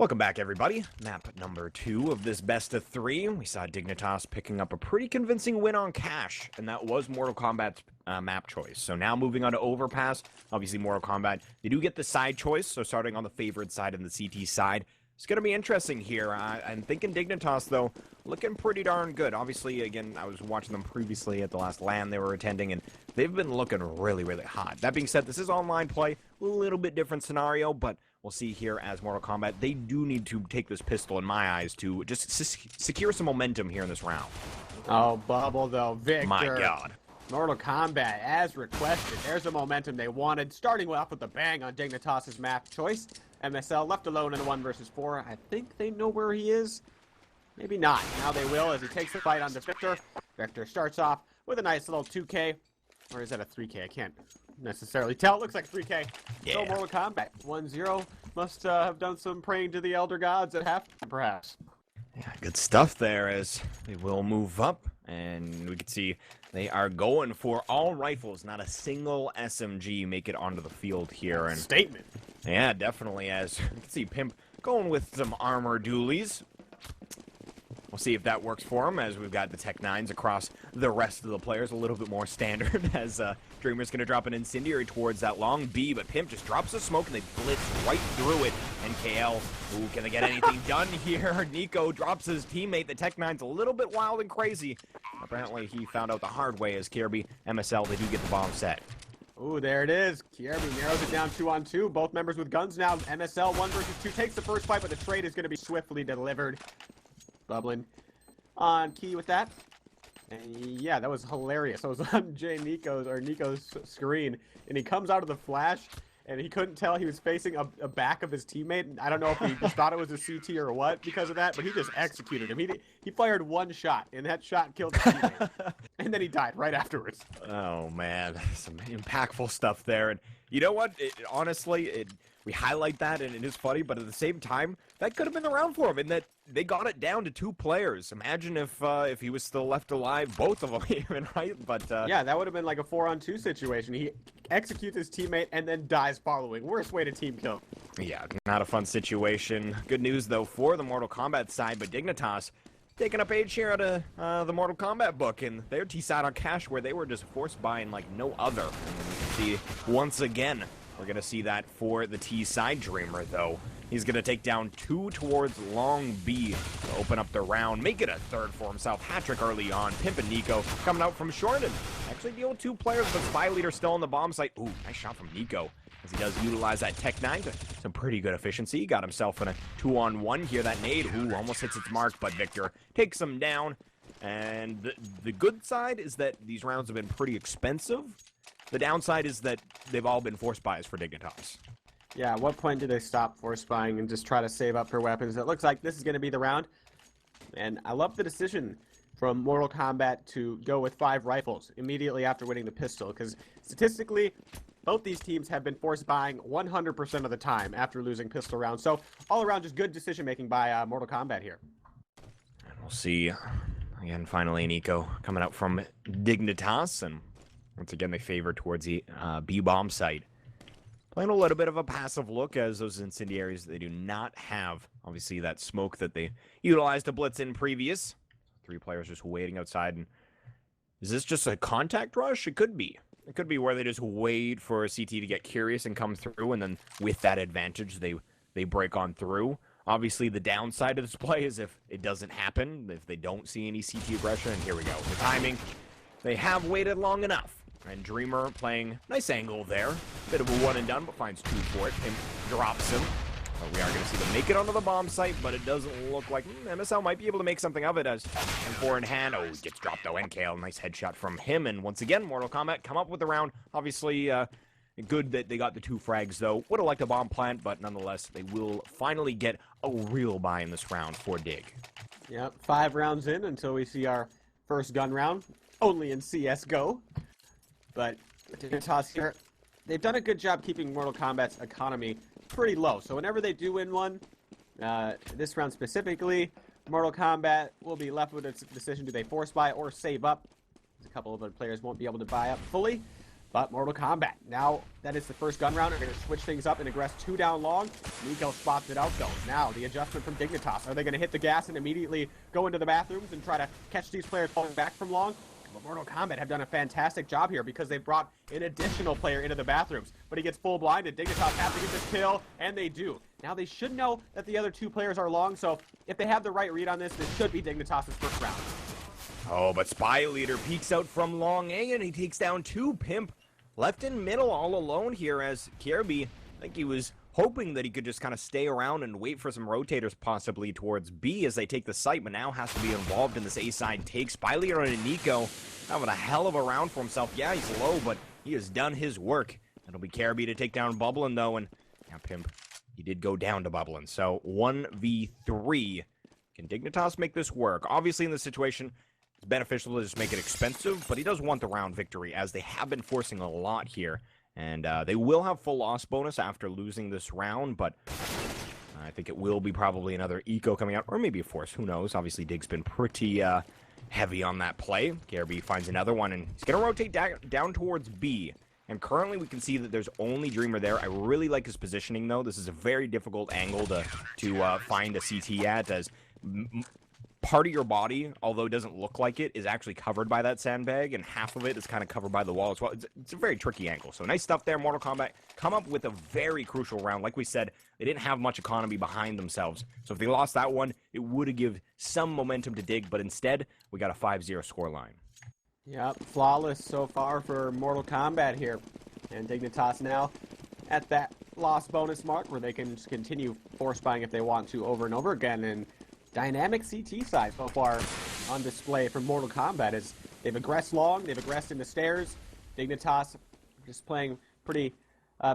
Welcome back, everybody. Map number 2 of this best of 3. We saw Dignitas picking up a pretty convincing win on Cash, and that was Mortal Kombat's map choice. So now moving on to OverPass, obviously Mortal Kombat, they do get the side choice, so starting on the favored side and the CT side. It's going to be interesting here. I'm thinking Dignitas, though, looking pretty darn good. Obviously, again, I was watching them previously at the last LAN they were attending, and they've been looking really, really hot. That being said, this is online play, a little bit different scenario, but we'll see here as Mortal Kombat. They do need to take this pistol, in my eyes, to just secure some momentum here in this round. Oh, bubble, though. Victor. My God. Mortal Kombat, as requested. There's the momentum they wanted. Starting off with a bang on Dignitas' map choice. MSL left alone in a 1 versus 4. I think they know where he is. Maybe not. Now they will as he takes the fight onto Victor. Victor starts off with a nice little 2K. Or is that a 3K? I can't necessarily tell. It looks like 3K. Yeah. So Mortal Kombat 1-0. Must have done some praying to the Elder Gods at halftime, perhaps. Yeah, good stuff there as they will move up. And we can see they are going for all rifles. Not a single SMG make it onto the field here. And Statement. yeah, definitely, as you can see Pimp going with some armor dualies. We'll see if that works for him, as we've got the Tech 9s across the rest of the players. A little bit more standard, as Dreamer's going to drop an incendiary towards that long B, but Pimp just drops the smoke, and they blitz right through it. And KL, ooh, can they get anything done here? Nico drops his teammate. The Tech 9's a little bit wild and crazy. Apparently, he found out the hard way as Kirby, MSL, they do get the bomb set. Ooh, there it is. Kirby narrows it down 2-on-2. Both members with guns now. MSL 1 versus 2 takes the first fight, but the trade is going to be swiftly delivered. Bubbling on key with that. And yeah, that was hilarious. That was on Nico's screen. And he comes out of the flash, and he couldn't tell he was facing a back of his teammate. I don't know if he just thought it was a CT or what because of that, but he just executed him. He fired one shot, and that shot killed his teammate. And then he died right afterwards. Oh, man. Some impactful stuff there. And you know what? Honestly, we highlight that, and it is funny, but at the same time, that could have been the round for him, in that they got it down to 2 players. Imagine if he was still left alive, both of them even, right? But yeah, that would have been like a 4-on-2 situation. He executes his teammate and then dies following. Worst way to team kill. Yeah, not a fun situation. Good news, though, for the Mortal Kombat side, but Dignitas taking a page here out of the Mortal Kombat book, and their T-side on Cash, where they were just forced by in like no other. And you can see, once again, we're going to see that for the T-side. Dreamer, though. He's going to take down 2 towards long B to open up the round, make it a 3rd for himself. Hat-trick early on. Pimp and Nico coming out from short, and actually deal with 2 players, but Spy Leader still on the bomb site. Ooh, nice shot from Nico, as he does utilize that Tech 9 to some pretty good efficiency. He got himself in a 2-on-1 here. That nade, ooh, almost hits its mark, but Victor takes him down. And the good side is that these rounds have been pretty expensive. The downside is that they've all been force buys for Dignitas. Yeah, at what point do they stop force buying and just try to save up for weapons? It looks like this is going to be the round. And I love the decision from Mortal Kombat to go with 5 rifles immediately after winning the pistol, because statistically, both these teams have been force buying 100% of the time after losing pistol rounds. So all around, just good decision making by Mortal Kombat here. And we'll see, again, finally, Nico coming out from Dignitas, and once again, they favor towards the B-bomb site. Playing a little bit of a passive look, as those incendiaries, they do not have, obviously, that smoke that they utilized to blitz in previous. 3 players just waiting outside. And is this just a contact rush? It could be. It could be where they just wait for a CT to get curious and come through, and then with that advantage, they break on through. Obviously, the downside of this play is if it doesn't happen, if they don't see any CT aggression, and here we go. The timing, they have waited long enough. And Dreamer playing nice angle there. Bit of a 1 and done, but finds 2 for it and drops him. But we are going to see them make it onto the bomb site, but it doesn't look like MSL might be able to make something of it as M4 in hand. Oh, gets dropped though. NKL, nice headshot from him. And once again, Mortal Kombat come up with the round. Obviously, good that they got the 2 frags though. Would have liked a bomb plant, but nonetheless, they will finally get a real buy in this round for Dig. Yep, 5 rounds in until we see our first gun round. Only in CSGO. But Dignitas here, they've done a good job keeping Mortal Kombat's economy pretty low. So whenever they do win one, this round specifically, Mortal Kombat will be left with a decision: do they force buy or save up? A couple of other players won't be able to buy up fully. But Mortal Kombat, now that it's the first gun round, they're going to switch things up and aggress 2 down long. Nico spots it out though. Now the adjustment from Dignitas. Are they going to hit the gas and immediately go into the bathrooms and try to catch these players falling back from long? But Mortal Kombat have done a fantastic job here because they brought an additional player into the bathrooms. But he gets full blinded. Dignitas have to get this kill, and they do. Now they should know that the other 2 players are long, so if they have the right read on this, this should be Dignitas' first round. Oh, but Spy Leader peeks out from long A, and he takes down 2. Pimp left in middle all alone here as Kirby, I think he was hoping that he could just kind of stay around and wait for some rotators possibly towards B as they take the site, but now has to be involved in this A side take. Spy Leader and Nico having a hell of a round for himself. Yeah, he's low, but he has done his work. It'll be Kirby to take down Bubbling though, and yeah, Pimp, he did go down to Bubbling. So 1v3. Can Dignitas make this work? Obviously in this situation, it's beneficial to just make it expensive, but he does want the round victory, as they have been forcing a lot here. And they will have full loss bonus after losing this round, but I think it will be probably another eco coming out, or maybe a force, who knows. Obviously, Dig's been pretty heavy on that play. Kirby finds another one, and he's going to rotate down towards B. And currently, we can see that there's only Dreamer there. I really like his positioning, though. This is a very difficult angle to find a CT at, as part of your body, although it doesn't look like it, is actually covered by that sandbag, and half of it is kind of covered by the wall as well. It's a very tricky angle. So nice stuff there, Mortal Kombat. Come up with a very crucial round. Like we said, they didn't have much economy behind themselves. So if they lost that one, it would have given some momentum to Dig, but instead, we got a 5-0 scoreline. Yep, flawless so far for Mortal Kombat here. And Dignitas now at that loss bonus mark where they can just continue force buying if they want to over and over again. And dynamic CT side so far on display from Mortal Kombat as they've aggressed long, they've aggressed in the stairs. Dignitas just playing pretty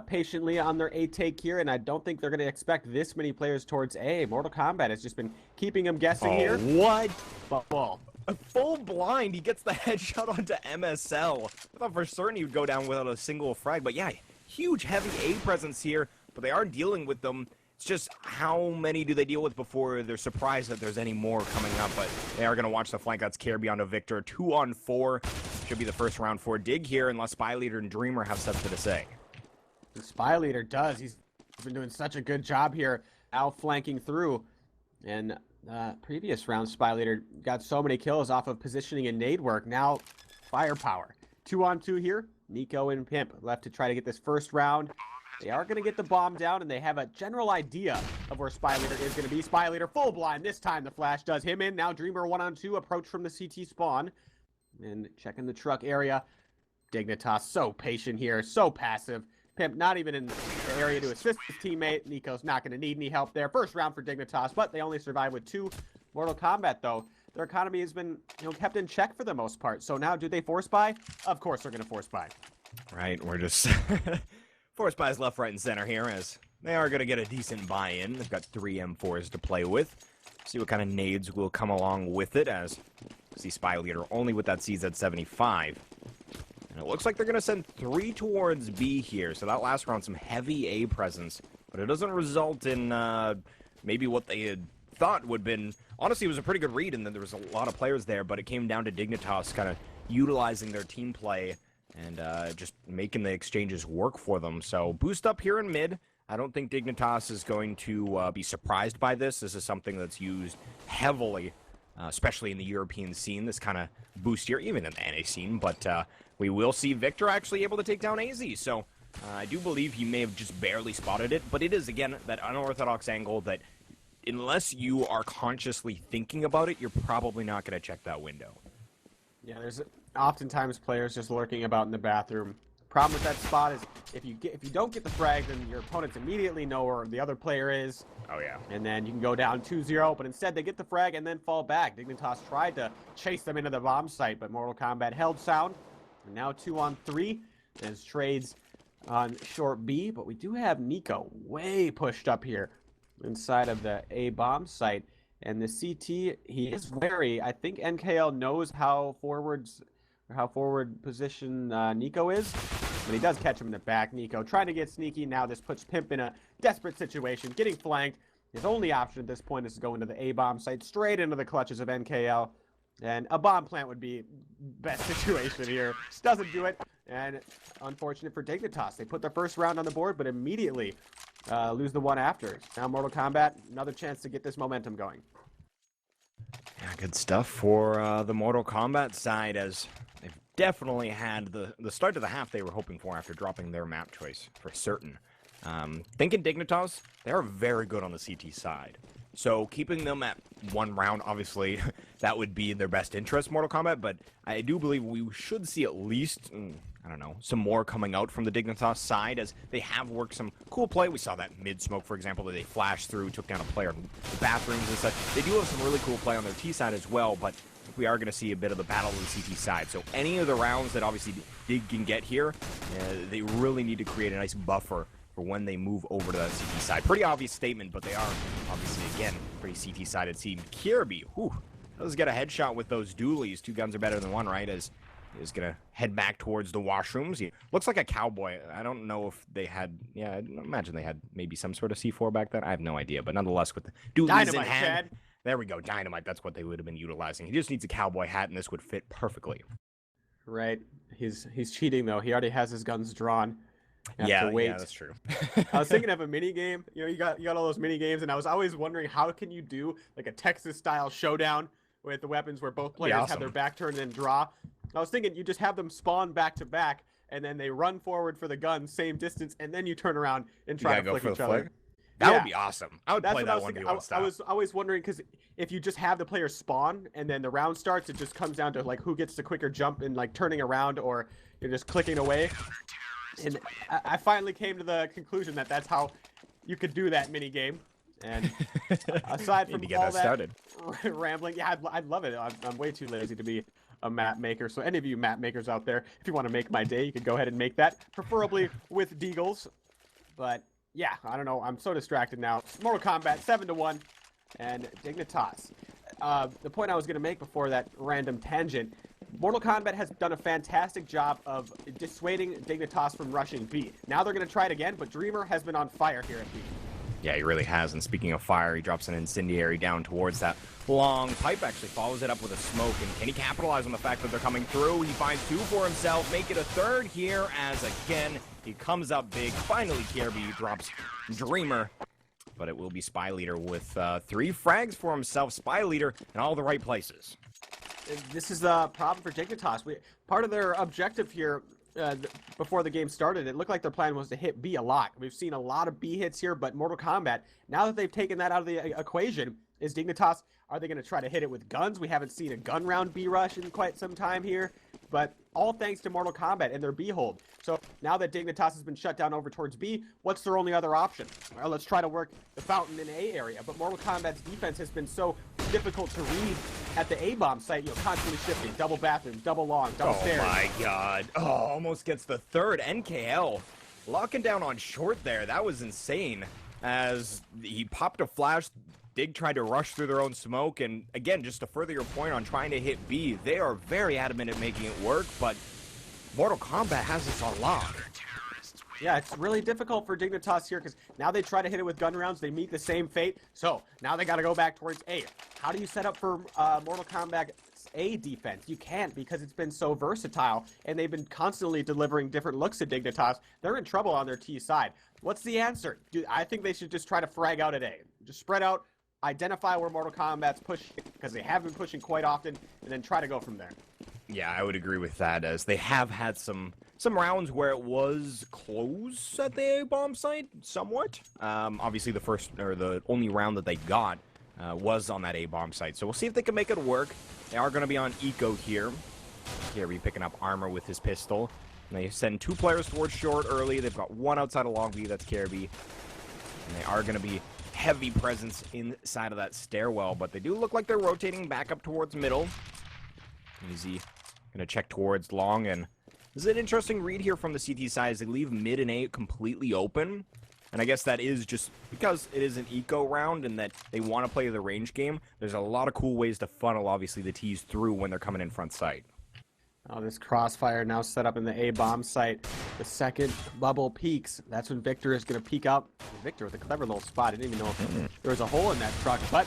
patiently on their A take here, and I don't think they're going to expect this many players towards A. Mortal Kombat has just been keeping them guessing here. What? Ball. A full blind, he gets the headshot onto MSL. I thought for certain he would go down without a single frag, but yeah, huge heavy A presence here, but they are dealing with them. It's just how many do they deal with before they're surprised that there's any more coming up, but they are going to watch the flank. That's Kirby onto Victor. 2-on-4. Should be the first round for Dig here, unless Spy Leader and Dreamer have something to say. The Spy Leader does. He's been doing such a good job here, outflanking through. And previous round, Spy Leader got so many kills off of positioning and nade work. Now, firepower. 2-on-2 here. Nico and Pimp left to try to get this first round. They are going to get the bomb down, and they have a general idea of where Spy Leader is going to be. Spy Leader full blind. This time the flash does him in. Now Dreamer 1-on-2 approach from the CT spawn. And checking the truck area. Dignitas so patient here, so passive. Pimp not even in the area to assist his teammate. Nico's not going to need any help there. First round for Dignitas, but they only survive with 2. Mortal Kombat, though, their economy has been kept in check for the most part. So now, do they force buy? Of course they're going to force buy. Right, we're just force buys left, right, and center here, as they are going to get a decent buy-in. They've got 3 M4s to play with. See what kind of nades will come along with it, as see Spy Leader only with that CZ75. And it looks like they're going to send 3 towards B here, so that last round, some heavy A presence. But it doesn't result in maybe what they had thought would have been. Honestly, it was a pretty good read, and then there was a lot of players there, but it came down to Dignitas kind of utilizing their team play and just making the exchanges work for them. So boost up here in mid. I don't think Dignitas is going to be surprised by this. This is something that's used heavily, especially in the European scene, this kind of boost here, even in the NA scene. But we will see Victor actually able to take down AZ. So I do believe he may have just barely spotted it. But it is, again, that unorthodox angle that unless you are consciously thinking about it, you're probably not going to check that window. Yeah, there's oftentimes players just lurking about in the bathroom. Problem with that spot is if you don't get the frag, then your opponents immediately know where the other player is. Oh, yeah. And then you can go down 2-0, but instead they get the frag and then fall back. Dignitas tried to chase them into the bomb site, but Mortal Kombat held sound. And now 2-on-3 as trades on short B, but we do have Nico way pushed up here inside of the A bomb site. And the CT, he is wary. I think NKL knows how forward position Nico is, but he does catch him in the back. Nico trying to get sneaky. Now this puts Pimp in a desperate situation, getting flanked. His only option at this point is to go into the A bomb site, straight into the clutches of NKL. And a bomb plant would be best situation here. Just doesn't do it. And unfortunate for Dignitas. They put their first round on the board, but immediately lose the one after. Now Mortal Kombat, another chance to get this momentum going. Yeah, good stuff for the Mortal Kombat side, as they've definitely had the start to the half they were hoping for after dropping their map choice for certain. Thinking Dignitas, they're very good on the CT side. So keeping them at one round, obviously, that would be in their best interest, Mortal Kombat, but I do believe we should see at least, I don't know, some more coming out from the Dignitas side, as they have worked some cool play. We saw that mid-smoke, for example, that they flashed through, took down a player in the bathrooms and such. They do have some really cool play on their T side as well, but we are going to see a bit of the battle of the CT side. So any of the rounds that obviously Dig can get here, they really need to create a nice buffer for when they move over to that CT side. Pretty obvious statement, but they are obviously, again, pretty CT-sided team. Kirby, whew, does get a headshot with those dualies. Two guns are better than one, right? As he is going to head back towards the washrooms. He looks like a cowboy. I don't know if they had, I imagine they had maybe some sort of C4 back then. I have no idea, but nonetheless, with the dualies Dynamite, in hand. Chad. There we go, dynamite. That's what they would have been utilizing. He just needs a cowboy hat, and this would fit perfectly. Right. He's cheating, though. He already has his guns drawn. Yeah, that's true. I was thinking of a mini game. You know, you got all those mini games, and I was always wondering, how can you do like a Texas-style showdown with the weapons where both players have their back turned and draw? I was thinking you just have them spawn back to back, and then they run forward for the gun, same distance, and then you turn around and try to flick each other. That would be awesome. I would play that 1v1 style. I was always wondering, because if you just have the player spawn and then the round starts, it just comes down to like who gets the quicker jump and like turning around, or you're just clicking away. And I finally came to the conclusion that that's how you could do that mini game. And aside from all that rambling, yeah, I'd love it. I'm way too lazy to be a map maker. So any of you map makers out there, if you want to make my day, you could go ahead and make that, preferably with Deagles. But yeah, I don't know. I'm so distracted now. Mortal Kombat 7-1, and Dignitas. The point I was going to make before that random tangent. Mortal Kombat has done a fantastic job of dissuading Dignitas from rushing B. Now they're going to try it again, but Dreamer has been on fire here at B. Yeah, he really has. And speaking of fire, he drops an incendiary down towards that long pipe, actually follows it up with a smoke. And can he capitalize on the fact that they're coming through? He finds two for himself, make it a third here, as again, he comes up big. Finally, Kirby drops Dreamer. But it will be Spy Leader with 3 frags for himself. Spy Leader in all the right places. This is the problem for Dignitas. Part of their objective here, before the game started, it looked like their plan was to hit B a lot. We've seen a lot of B hits here, but Mortal Kombat, now that they've taken that out of the equation, is Dignitas, are they going to try to hit it with guns? We haven't seen a gun round B rush in quite some time here, but all thanks to Mortal Kombat and their B hold. So now that Dignitas has been shut down over towards B, what's their only other option? Well, let's try to work the fountain in A area, but Mortal Kombat's defense has been so difficult to read at the A-bomb site, you know, constantly shifting, double bathroom, double long, double stairs. Oh my god. Oh, almost gets the third. NKL locking down on short there. That was insane. As he popped a flash, Dig tried to rush through their own smoke, and again, just to further your point on trying to hit B, they are very adamant at making it work, but Mortal Kombat has this on lock. Yeah, it's really difficult for Dignitas here, because now they try to hit it with gun rounds, they meet the same fate, so now they got to go back towards A. How do you set up for Mortal Kombat's A defense? You can't, because it's been so versatile, and they've been constantly delivering different looks at Dignitas. They're in trouble on their T side. What's the answer? I think they should just try to frag out at A. Just spread out, identify where Mortal Kombat's pushing, because they have been pushing quite often, and then try to go from there. Yeah, I would agree with that, as they have had some rounds where it was close at the A-bomb site, somewhat. Obviously, the first, or the only round that they got was on that A-bomb site, so we'll see if they can make it work. They are going to be on Eco here. Kirby picking up armor with his pistol. And they send 2 players towards short early. They've got 1 outside of long B, that's Kirby. And they are going to be heavy presence inside of that stairwell, but they do look like they're rotating back up towards middle. Easy. Gonna check towards long, and this is an interesting read here from the CT side as they leave mid and A completely open. And I guess that is just because it is an eco round and that they want to play the range game. There's a lot of cool ways to funnel, obviously, the T's through when they're coming in front sight. Oh, this crossfire now set up in the A-bomb site. The second bubble peaks. That's when Victor is going to peek out. Victor with a clever little spot. I didn't even know if there was a hole in that truck, but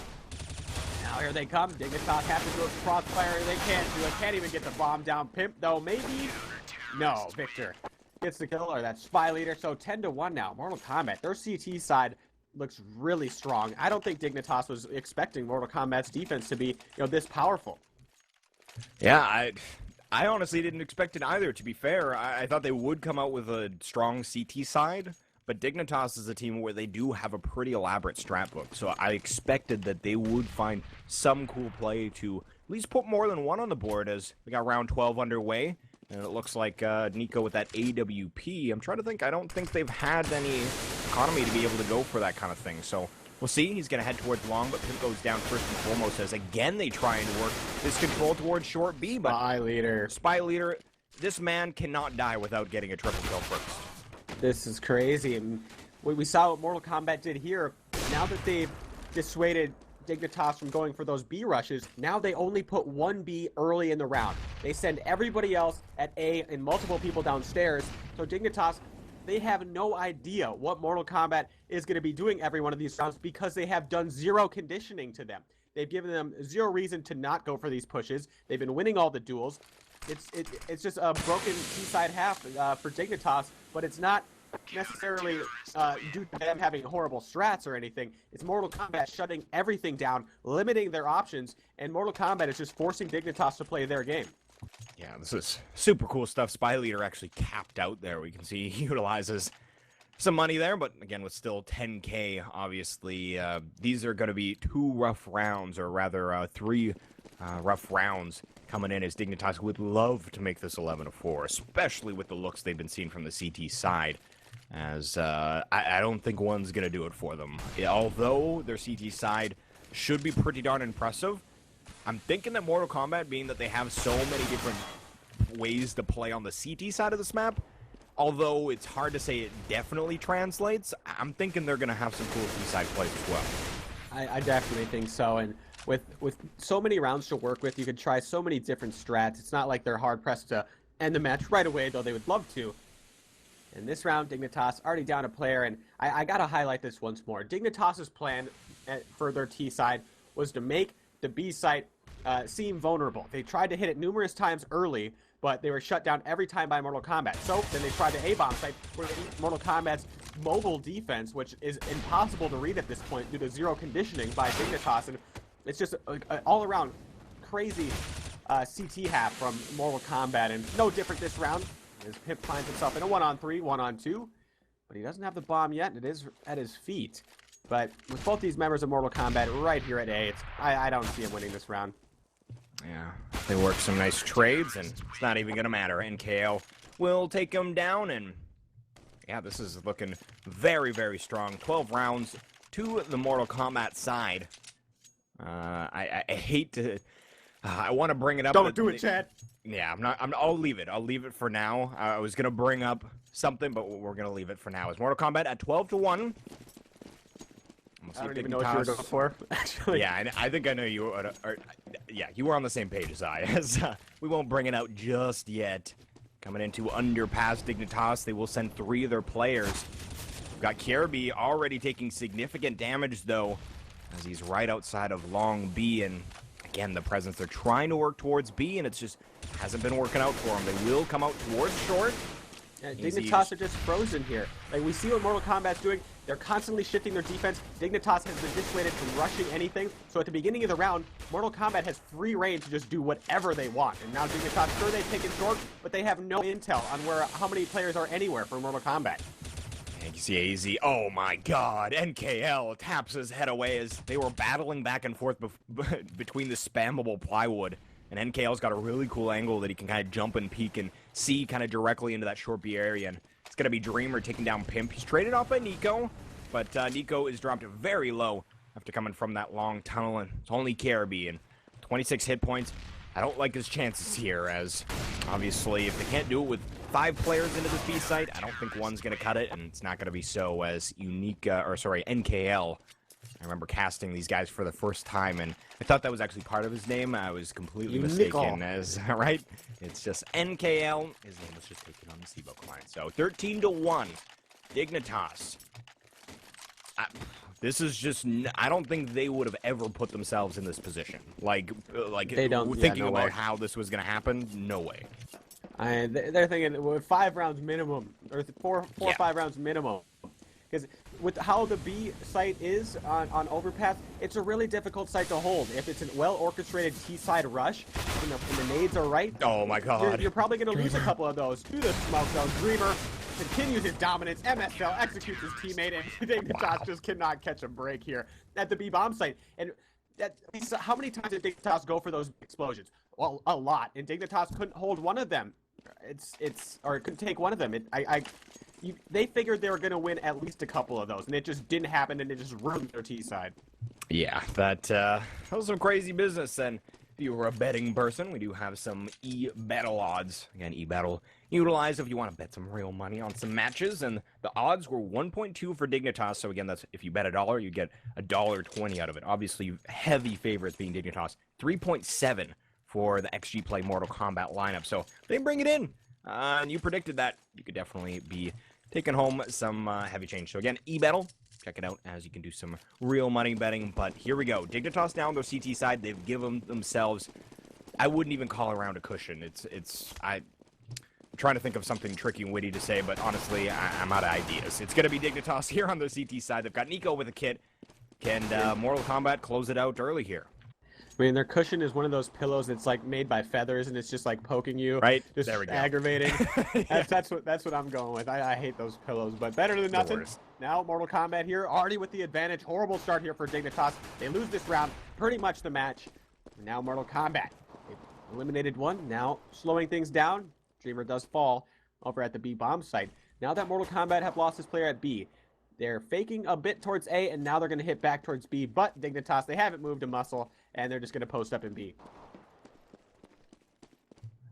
now here they come. Dignitas have to do a crossfire. They can't do it. Can't even get the bomb down. Pimp, though, maybe. No, Victor gets the kill, or that spy leader. So 10-1 now. Mortal Kombat, their CT side looks really strong. I don't think Dignitas was expecting Mortal Kombat's defense to be, this powerful. Yeah, I honestly didn't expect it either, to be fair. I thought they would come out with a strong CT side, but Dignitas is a team where they do have a pretty elaborate strat book, so I expected that they would find some cool play to at least put more than one on the board as we got round 12 underway, and it looks like Nico with that AWP. I'm trying to think, I don't think they've had any economy to be able to go for that kind of thing, so we'll see. He's going to head towards long, but Pimp goes down first and foremost as, again, they try and work this control towards short B, but Spy leader, this man cannot die without getting a triple kill first. This is crazy. And we saw what Mortal Kombat did here. Now that they've dissuaded Dignitas from going for those B rushes, now they only put one B early in the round. They send everybody else at A and multiple people downstairs. So Dignitas, they have no idea what Mortal Kombat is going to be doing every one of these rounds because they have done zero conditioning to them. They've given them zero reason to not go for these pushes. They've been winning all the duels. It's just a broken T-side half for Dignitas, but it's not necessarily due to them having horrible strats or anything. It's Mortal Kombat shutting everything down, limiting their options, and Mortal Kombat is just forcing Dignitas to play their game. Yeah, this is super cool stuff. Spy leader actually capped out there. We can see he utilizes some money there, but again, with still 10K, obviously, these are going to be two rough rounds, or rather, three rough rounds coming in, as Dignitas would love to make this 11-4, especially with the looks they've been seeing from the CT side, as I don't think one's going to do it for them. Although their CT side should be pretty darn impressive, I'm thinking that Mortal Kombat, being that they have so many different ways to play on the CT side of this map, although it's hard to say it definitely translates, I'm thinking they're going to have some cool T-side plays as well. I definitely think so, and with so many rounds to work with, you could try so many different strats. It's not like they're hard-pressed to end the match right away, though they would love to. In this round, Dignitas already down a player, and I got to highlight this once more. Dignitas' plan for their T side was to make the B site seem vulnerable. They tried to hit it numerous times early, but they were shut down every time by Mortal Kombat. So then they tried the A-bomb site, where they beat Mortal Kombat's mobile defense, which is impossible to read at this point due to zero conditioning by Dignitas, and it's just an all-around crazy CT half from Mortal Kombat, and no different this round, as Pip finds himself in a 1-on-3, 1-on-2, but he doesn't have the bomb yet, and it is at his feet. But with both these members of Mortal Kombat right here at A, I don't see him winning this round. Yeah, they work some nice trades, and it's not even going to matter. NKL will take him down, and yeah, this is looking very, very strong. 12 rounds to the Mortal Kombat side. I hate to... I want to bring it up. Don't do it, Chad. Yeah, I'll leave it. I'll leave it for now. I was going to bring up something, but we're going to leave it for now. It's Mortal Kombat at 12-1. I don't even know what you were going for, actually. Yeah, I think I know you were, yeah, you were on the same page as I, as we won't bring it out just yet. Coming into underpass Dignitas, they will send 3 of their players. We've got Kirby already taking significant damage, though, as he's right outside of long B, and again, the presence, they're trying to work towards B, and it's just hasn't been working out for them. They will come out towards short. Yeah, Dignitas are just frozen here. Like, we see what Mortal Kombat's doing. They're constantly shifting their defense. Dignitas has been dissuaded from rushing anything. So at the beginning of the round, Mortal Kombat has free reign to just do whatever they want. And now Dignitas, sure, they've taken short, but they have no intel on how many players are anywhere for Mortal Kombat. And you see AZ, oh my god, NKL taps his head away as they were battling back and forth between the spammable plywood. And NKL's got a really cool angle that he can kind of jump and peek and see kind of directly into that short B area. And it's going to be Dreamer taking down Pimp. He's traded off by Nico, but Nico is dropped very low after coming from that long tunnel. And it's only Kirby and 26 hit points. I don't like his chances here, as obviously if they can't do it with 5 players into this B site, I don't think one's going to cut it, and it's not going to be so as NKL. I remember casting these guys for the first time, and I thought that was actually part of his name. I was completely mistaken, as, right? It's just NKL. His name was just taken on the SIBO client. So 13-1, Dignitas. This is just, I don't think they would have ever put themselves in this position. Like they don't, thinking no about way. how this was going to happen, no way. They're thinking with 5 rounds minimum, or four or 5 rounds minimum. Because with how the B site is on OverPass, it's a really difficult site to hold. If it's a well-orchestrated T-side rush, and the nades are right, Oh my god. you're probably going to lose a couple of those to the smoke zone. Dreamer continues his dominance. MSL executes his teammate, and Dignitas just cannot catch a break here at the B bomb site. And how many times did Dignitas go for those explosions? Well, a lot. And Dignitas couldn't hold one of them. Or it couldn't take one of them. They figured they were going to win at least a couple of those, and it just didn't happen, and it just ruined their T side. Yeah, that was some crazy business. And if you were a betting person, we do have some e-battle odds. Again, e-battle utilized if you want to bet some real money on some matches. And the odds were 1.2 for Dignitas. So again, that's if you bet $1, you get $1.20 out of it. Obviously, heavy favorites being Dignitas. 3.7 for the GPlay Mortal Kombat lineup. So they bring it in. And you predicted that. You could definitely be taking home some heavy change. So again, e-battle. Check it out as you can do some real money betting. But here we go. Dignitas now on their CT side. They've given themselves, I wouldn't even call around a cushion. I'm trying to think of something tricky and witty to say, but honestly, I'm out of ideas. It's going to be Dignitas here on their CT side. They've got Nico with a kit. Can Mortal Kombat close it out early here? I mean, their cushion is one of those pillows that's like made by feathers, and it's just like poking you, right? Just there we go. Aggravating. Yeah. That's what I'm going with. I hate those pillows, but better than nothing. Now Mortal Kombat here, already with the advantage. Horrible start here for Dignitas. They lose this round, pretty much the match. Now Mortal Kombat, they've eliminated one. Now slowing things down. Dreamer does fall over at the B bomb site. Now that Mortal Kombat have lost this player at B, they're faking a bit towards A, and now they're going to hit back towards B. But Dignitas, they haven't moved a muscle, and they're just going to post up in B.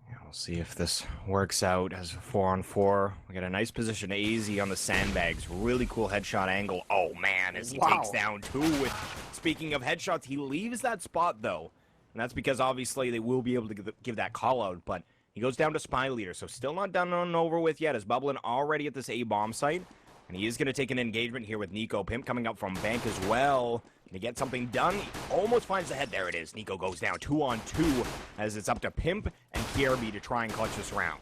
Yeah, we'll see if this works out as a 4-on-4. We got a nice position. AZ on the sandbags. Really cool headshot angle. Oh, man, as he takes down 2 with... Speaking of headshots, he leaves that spot, though. And that's because, obviously, they will be able to give that call-out. But he goes down to Spy Leader, so still not done and over with yet. As Bubbling already at this A-bomb site. And he is going to take an engagement here with Nico. Pimp coming up from Bank as well. To get something done, he almost finds the head. There it is. Nico goes down 2-on-2 as it's up to Pimp and KRB to try and clutch this round.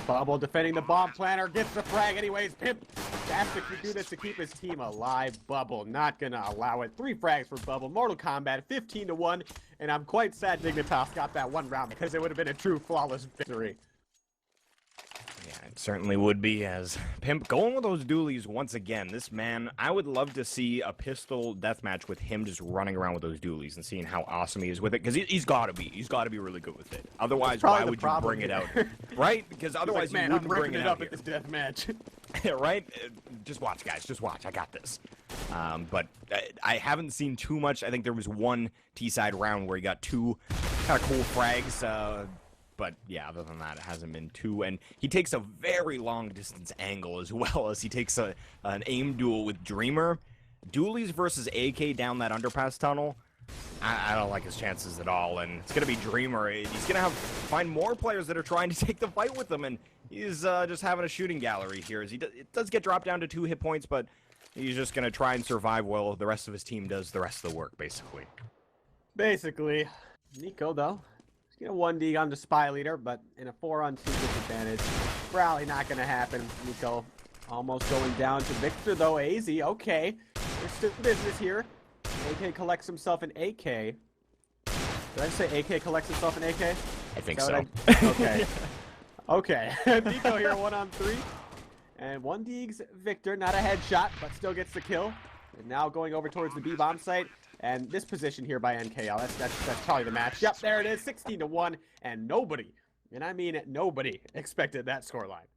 Bubble defending the bomb planter, gets the frag anyways. Pimp has to do this to keep his team alive. Bubble not going to allow it. 3 frags for Bubble. Mortal Kombat 15-1. And I'm quite sad Dignitas got that 1 round because it would have been a true flawless victory. Yeah, it certainly would be, as Pimp going with those dualies once again. This man, I would love to see a pistol deathmatch with him just running around with those dualies and seeing how awesome he is with it, because he's got to be really good with it. Otherwise, why would you bring it out? Right? Because otherwise you wouldn't bring it out at this deathmatch. Right? Just watch, guys. Just watch. I got this. But I haven't seen too much. I think there was 1 T-side round where he got 2 kind of cool frags. But yeah, other than that, it hasn't been 2. And he takes a very long distance angle as well, as he takes an aim duel with Dreamer. Dualies versus AK down that underpass tunnel. I don't like his chances at all. And it's going to be Dreamer. He's going to find more players that are trying to take the fight with him. And he's just having a shooting gallery here. As it does get dropped down to 2 hit points, but he's just going to try and survive while the rest of his team does the rest of the work, basically. Basically. Nico, though. Get a 1D on the Spy Leader, but in a 4-on-2 disadvantage. Probably not going to happen. Nico almost going down to Victor, though. AZ, okay. There's still business here. AK collects himself an AK. Did I say AK collects himself an AK? I think so. Okay. Okay. Nico here, 1-on-3. And 1D's Victor, not a headshot, but still gets the kill. And now going over towards the B-bomb site. And this position here by NKL, that's probably the match. Yep, there it is, 16-1, and nobody, and I mean nobody, expected that scoreline.